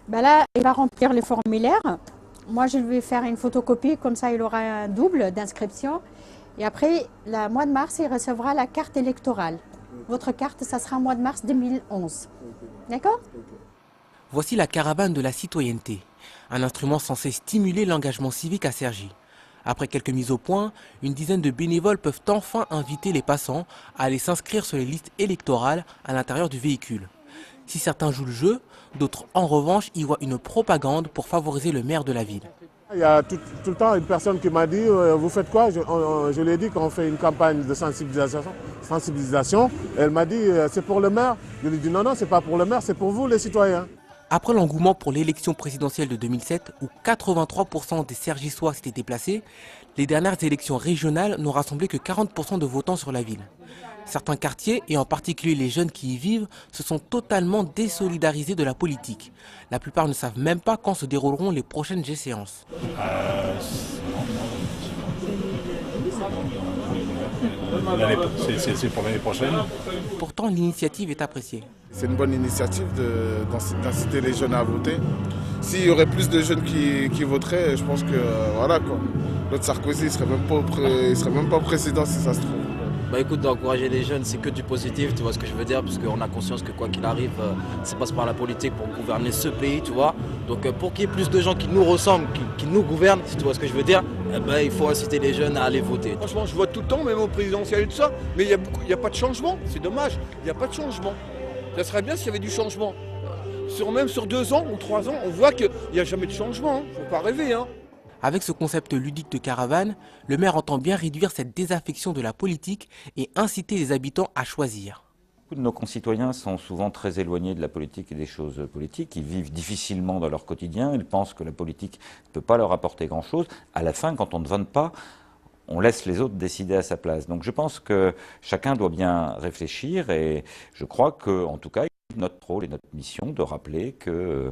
Ben là, il va remplir les formulaires. Moi, je vais faire une photocopie, comme ça il aura un double d'inscription. Et après, le mois de mars, il recevra la carte électorale. Votre carte, ça sera au mois de mars 2011. D'accord? Voici la caravane de la citoyenneté, un instrument censé stimuler l'engagement civique à Cergy. Après quelques mises au point, une dizaine de bénévoles peuvent enfin inviter les passants à aller s'inscrire sur les listes électorales à l'intérieur du véhicule. Si certains jouent le jeu, d'autres en revanche y voient une propagande pour favoriser le maire de la ville. Il y a tout le temps une personne qui m'a dit vous faites quoi? Je lui ai dit qu'on fait une campagne de sensibilisation. Elle m'a dit c'est pour le maire. Je lui ai dit non, c'est pas pour le maire, c'est pour vous les citoyens. Après l'engouement pour l'élection présidentielle de 2007, où 83% des Cergissois s'étaient déplacés, les dernières élections régionales n'ont rassemblé que 40% de votants sur la ville. Certains quartiers, et en particulier les jeunes qui y vivent, se sont totalement désolidarisés de la politique. La plupart ne savent même pas quand se dérouleront les prochaines échéances. C'est pour l'année prochaine. Pourtant, l'initiative est appréciée. C'est une bonne initiative d'inciter les jeunes à voter. S'il y aurait plus de jeunes qui voteraient, je pense que voilà quoi. L'autre Sarkozy ne serait même pas président si ça se trouve. Bah écoute, d'encourager les jeunes, c'est que du positif, tu vois ce que je veux dire, parce qu'on a conscience que quoi qu'il arrive, ça passe par la politique pour gouverner ce pays, tu vois. Donc pour qu'il y ait plus de gens qui nous ressemblent, qui nous gouvernent, si tu vois ce que je veux dire, il faut inciter les jeunes à aller voter. Franchement, je vote tout le temps, même au présidentiel et tout ça, mais il n'y a pas de changement, c'est dommage, il n'y a pas de changement. Ça serait bien s'il y avait du changement. Même sur 2 ans ou 3 ans, on voit qu'il n'y a jamais de changement, il ne faut pas rêver. Avec ce concept ludique de caravane, le maire entend bien réduire cette désaffection de la politique et inciter les habitants à choisir. Beaucoup de nos concitoyens sont souvent très éloignés de la politique et des choses politiques. Ils vivent difficilement dans leur quotidien. Ils pensent que la politique ne peut pas leur apporter grand-chose. À la fin, quand on ne vote pas, on laisse les autres décider à sa place. Donc je pense que chacun doit bien réfléchir et je crois qu'en tout cas, notre rôle et notre mission de rappeler que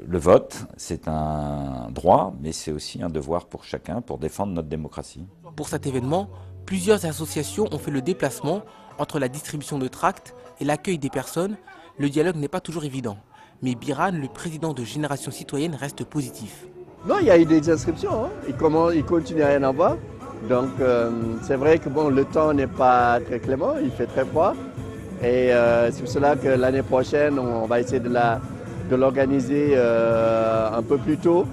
le vote, c'est un droit, mais c'est aussi un devoir pour chacun pour défendre notre démocratie. Pour cet événement, plusieurs associations ont fait le déplacement entre la distribution de tracts et l'accueil des personnes. Le dialogue n'est pas toujours évident, mais Biran, le président de Génération Citoyenne, reste positif. Non, il y a eu des inscriptions, hein. Il continue à y en avoir. Donc c'est vrai que le temps n'est pas très clément, il fait très froid. Et c'est pour cela que l'année prochaine, on va essayer de l'organiser un peu plus tôt,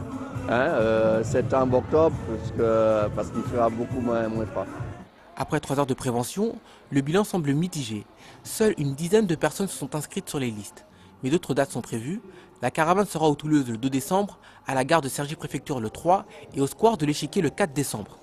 septembre, octobre, parce qu'il fera beaucoup moins froid. Après 3 heures de prévention, le bilan semble mitigé. Seule une dizaine de personnes se sont inscrites sur les listes. Mais d'autres dates sont prévues. La caravane sera au Toulouse le 2 décembre, à la gare de Cergy-Préfecture le 3 et au square de l'Échiquier le 4 décembre.